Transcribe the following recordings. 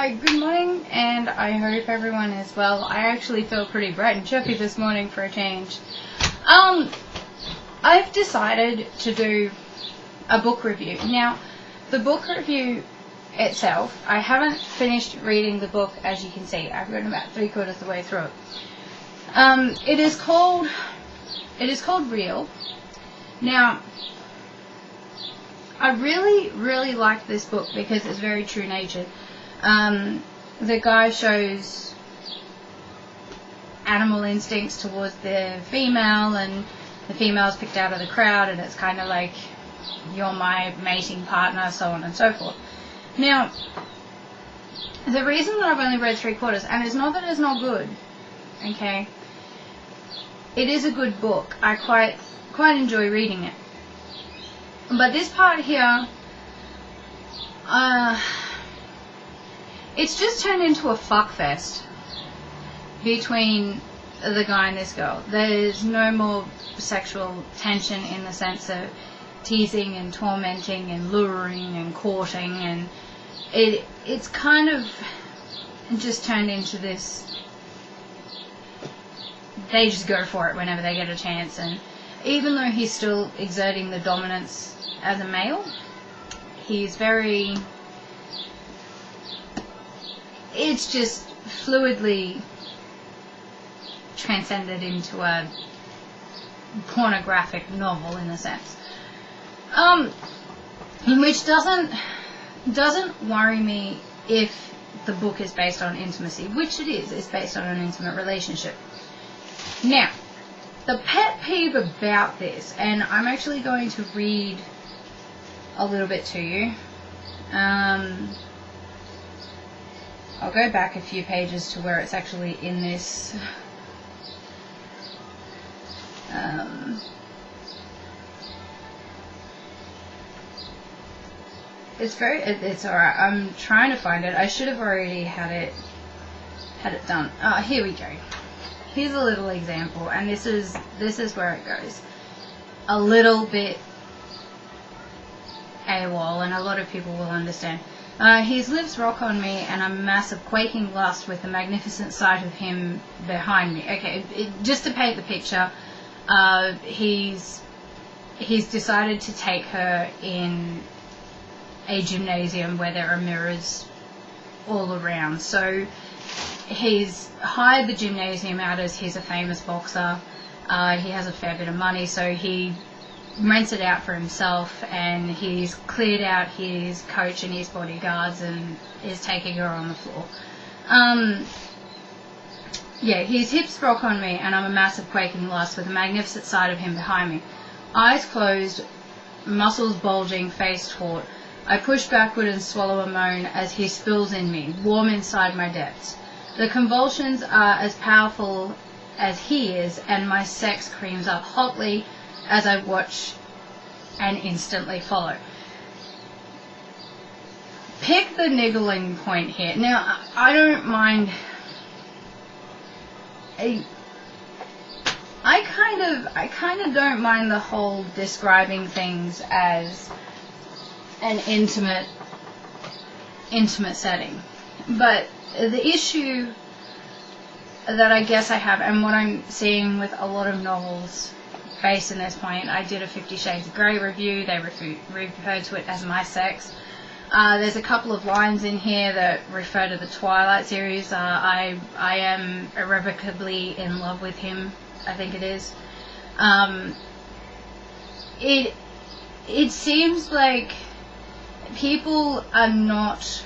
Good morning, and I hope everyone is well. I actually feel pretty bright and chirpy this morning for a change. I've decided to do a book review. Now, the book review itself, I haven't finished reading the book, as you can see. I've gotten about 3/4 of the way through it. It is called Real. Now, I really like this book because it's very true-natured. The guy shows animal instincts towards the female, and the female's picked out of the crowd, and it's kind of like, you're my mating partner, so on and so forth. Now, the reason that I've only read 3/4, and it's not that it's not good, okay? It is a good book. I quite enjoy reading it. But this part here, it's just turned into a fuckfest between the guy and this girl. There's no more sexual tension in the sense of teasing and tormenting and luring and courting, and it's kind of just turned into this, they just go for it whenever they get a chance. And even though he's still exerting the dominance as a male, he's very, it's just fluidly transcended into a pornographic novel in a sense, which doesn't worry me if the book is based on intimacy, which it is. It's based on an intimate relationship. Now, the pet peeve about this, and I'm actually going to read a little bit to you. I'll go back a few pages to where it's actually in this. It's alright. I'm trying to find it. I should have already had it done. Here we go. Here's a little example, and this is where it goes a little bit AWOL, and a lot of people will understand. His lips rock on me, and a massive quaking lust with the magnificent sight of him behind me. Okay, just to paint the picture, he's decided to take her in a gymnasium where there are mirrors all around. So he's hired the gymnasium out as he's a famous boxer. He has a fair bit of money, so he rents it out for himself, and he's cleared out his coach and his bodyguards and is taking her on the floor. His hips rock on me, and I'm a massive quaking lust with a magnificent sight of him behind me. Eyes closed, muscles bulging, face taut. I push backward and swallow a moan as he spills in me, warm inside my depths. The convulsions are as powerful as he is, and my sex creams up hotly as I watch and instantly follow. Pick the niggling point here. Now, I don't mind. I kind of don't mind the whole describing things as an intimate setting. But the issue that I guess I have, and what I'm seeing with a lot of novels based in this point, I did a 50 Shades of Grey review. They referred to it as my sex. There's a couple of lines in here that refer to the Twilight series. I am irrevocably in love with him, I think it is. It seems like people are not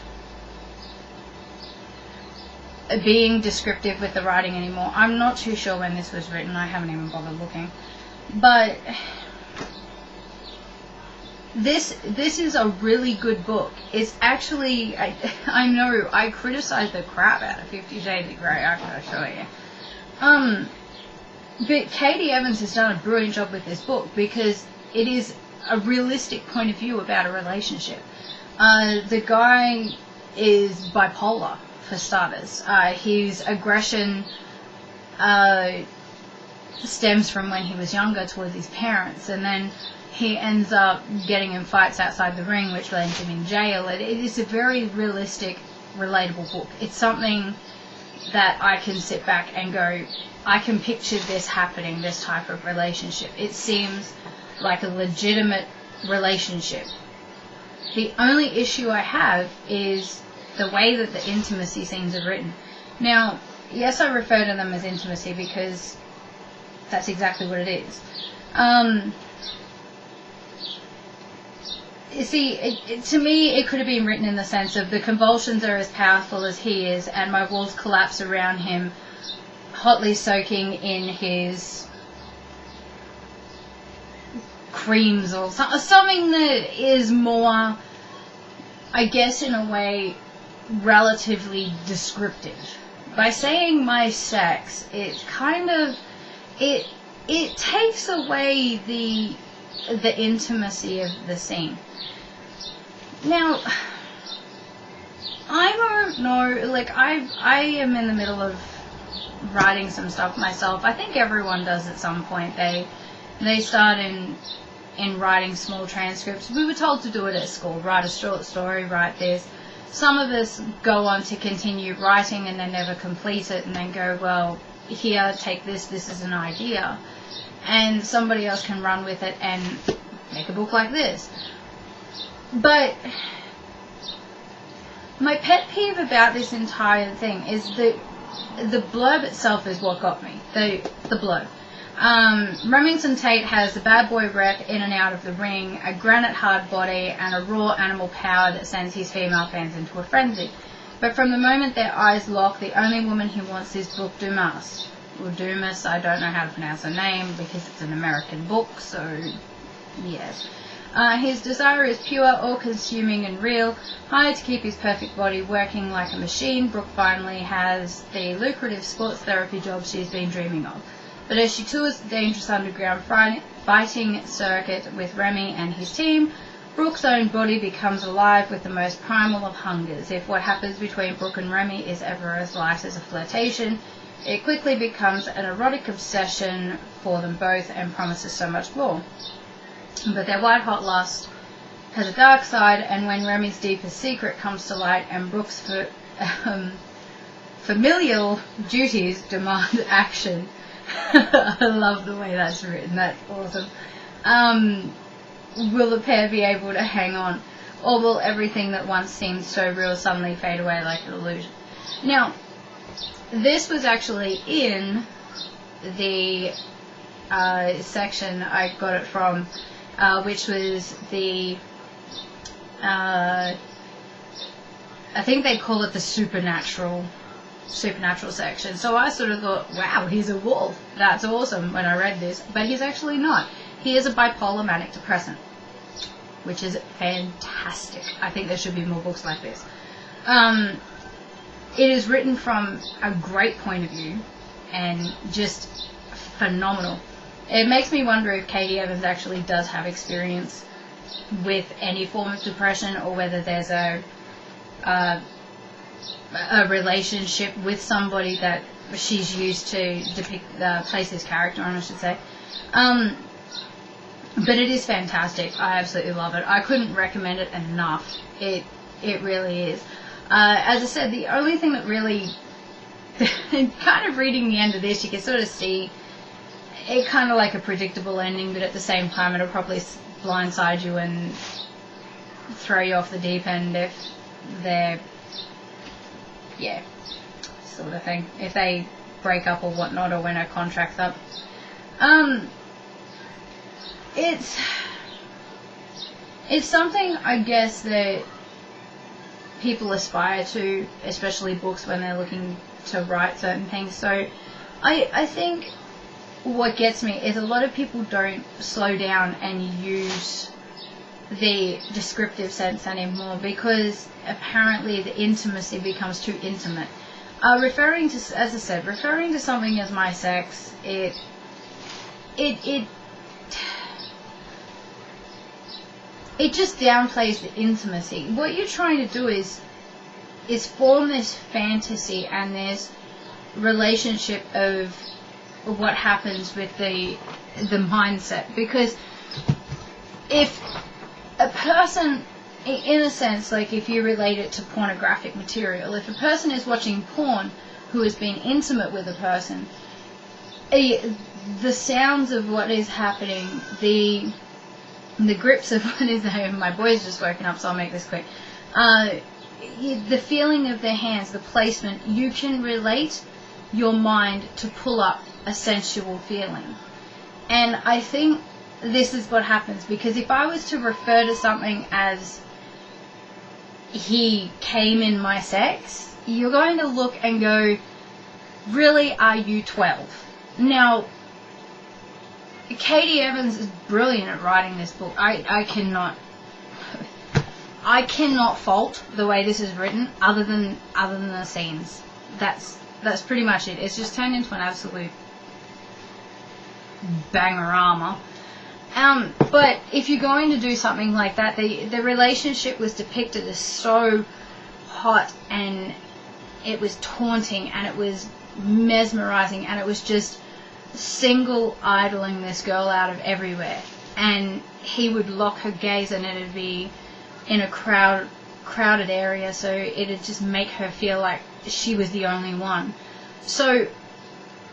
being descriptive with the writing anymore. I'm not too sure when this was written. I haven't even bothered looking. But this is a really good book. It's actually, I know I criticized the crap out of 50 Shades of Grey, I can assure you. But Katie Evans has done a brilliant job with this book because it is a realistic point of view about a relationship. The guy is bipolar, for starters. His aggression stems from when he was younger towards his parents, and then he ends up getting in fights outside the ring, which lands him in jail. It is a very realistic relatable book. It's something that I can sit back and go, I can picture this happening, this type of relationship. It seems like a legitimate relationship. The only issue I have is the way that the intimacy scenes are written. Now, yes, I refer to them as intimacy because that's exactly what it is. You see, to me, it could have been written in the sense of the convulsions are as powerful as he is, and my walls collapse around him, hotly soaking in his creams, or something that is more, I guess, in a way, relatively descriptive. By saying my sex, it kind of, it takes away the intimacy of the scene. Now, I don't know, like, I am in the middle of writing some stuff myself. I think everyone does at some point. They start in writing small transcripts. We were told to do it at school, write a short story, write this. Some of us go on to continue writing and then never complete it and then go, well, here, take this is an idea. And somebody else can run with it and make a book like this. But my pet peeve about this entire thing is that the blurb itself is what got me. The blurb. Remington Tate has a bad boy rep in and out of the ring, a granite hard body, and a raw animal power that sends his female fans into a frenzy. But from the moment their eyes lock, the only woman he wants is Brooke Dumas. Or Dumas, I don't know how to pronounce her name because it's an American book, so yes. His desire is pure, all-consuming and real. Hired to keep his perfect body working like a machine, Brooke finally has the lucrative sports therapy job she's been dreaming of. But as she tours the dangerous underground fighting circuit with Remy and his team, Brooke's own body becomes alive with the most primal of hungers. If what happens between Brooke and Remy is ever as light as a flirtation, it quickly becomes an erotic obsession for them both and promises so much more. But their white-hot lust has a dark side, and when Remy's deepest secret comes to light and Brooke's familial duties demand action, I love the way that's written, that's awesome, will the pair be able to hang on, or will everything that once seemed so real suddenly fade away like an illusion? Now, this was actually in the section I got it from, which was the, I think they call it the supernatural section. So I sort of thought, wow, he's a wolf. That's awesome when I read this. But he's actually not. He is a bipolar manic depressant, which is fantastic. I think there should be more books like this. It is written from a great point of view and just phenomenal. It makes me wonder if Katie Evans actually does have experience with any form of depression, or whether there's a relationship with somebody that she's used to depict, place this character on, I should say. But it is fantastic. I absolutely love it. I couldn't recommend it enough. It really is. As I said, the only thing that really, kind of reading the end of this, you can sort of see it kind of like a predictable ending, but at the same time it'll probably blindside you and throw you off the deep end if they're, yeah, sort of thing. If they break up or whatnot, or when a contract's up. It's something, I guess, that people aspire to, especially books when they're looking to write certain things. So I think what gets me is a lot of people don't slow down and use the descriptive sense anymore, because apparently the intimacy becomes too intimate. Referring to, as I said, referring to something as my sex, it just downplays the intimacy. What you're trying to do is form this fantasy and this relationship of what happens with the mindset. Because if a person in a sense, like if you relate it to pornographic material, if a person is watching porn who has been intimate with a person, the sounds of what is happening, the grips of what is happening, my boy's just woken up, so I'll make this quick. The feeling of their hands, the placement, you can relate your mind to pull up a sensual feeling. And I think this is what happens, because if I was to refer to something as he came in my sex, you're going to look and go, really, are you 12? Now, Katie Evans is brilliant at writing this book. I cannot fault the way this is written, other than the scenes. That's pretty much it. It's just turned into an absolute bangerama. But if you're going to do something like that, the relationship was depicted as so hot, and it was taunting, and it was mesmerizing, and it was just single idling this girl out of everywhere. And he would lock her gaze, and it'd be in a crowded area, so it'd just make her feel like she was the only one. So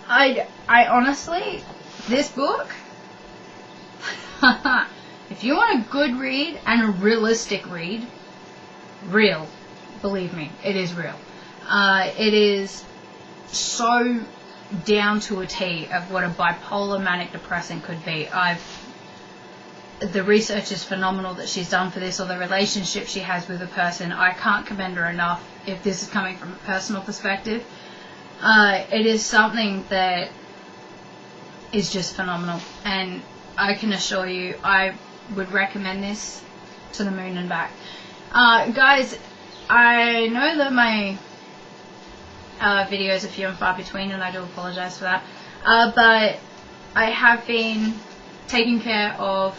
I honestly, this book, if you want a good read and a realistic read, real, believe me, it is real. It is so down to a T of what a bipolar manic depressant could be. The research is phenomenal that she's done for this, or the relationship she has with a person. I can't commend her enough if this is coming from a personal perspective. It is something that is just phenomenal, and I can assure you I would recommend this to the moon and back. Guys, I know that my videos are few and far between, and I do apologize for that, but I have been taking care of,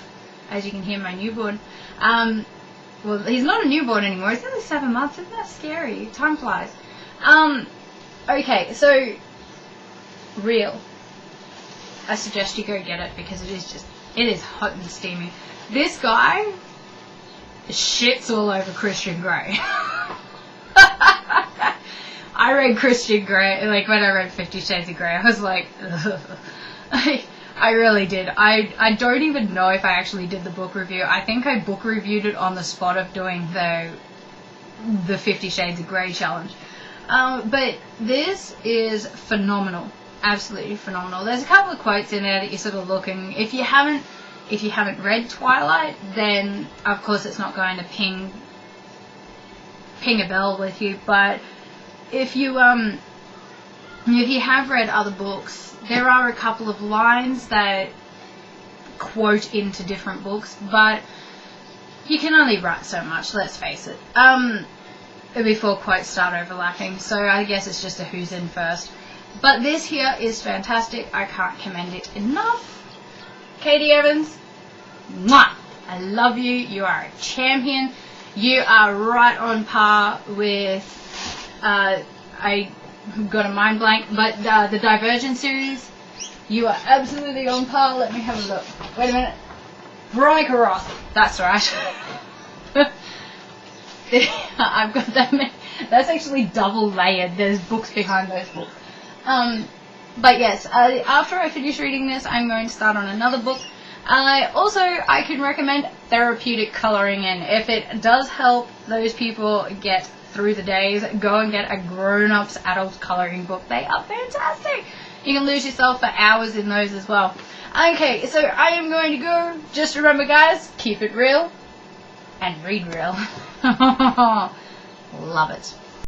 as you can hear, my newborn. Well, he's not a newborn anymore, he's only 7 months. Isn't that scary? Time flies. Okay, so Real, I suggest you go get it, because it is hot and steamy. This guy shits all over Christian Grey. I read Christian Grey, like when I read 50 Shades of Grey, I was like, ugh. I really did. I don't even know if I actually did the book review. I think I book reviewed it on the spot of doing the 50 Shades of Grey challenge. But this is phenomenal. Absolutely phenomenal. There's a couple of quotes in there that you sort of look, and if you haven't read Twilight, then of course it's not going to ping a bell with you. But if you have read other books, there are a couple of lines that quote into different books, but you can only write so much, let's face it, before quotes start overlapping. So I guess it's just a who's in first. But this here is fantastic. I can't commend it enough. Katie Evans, mwah! I love you. You are a champion. You are right on par with, I got a mind blank, but the Divergent series, you are absolutely on par. Let me have a look. Wait a minute. Veronica Roth. That's right. I've got that many. That's actually double layered. There's books behind those books. But yes, after I finish reading this, I'm going to start on another book. Also, I can recommend therapeutic colouring in. If it does help those people get through the days, go and get a grown-ups adult colouring book. They are fantastic. You can lose yourself for hours in those as well. Okay, so I am going to go. Just remember, guys, keep it real and read real. Love it.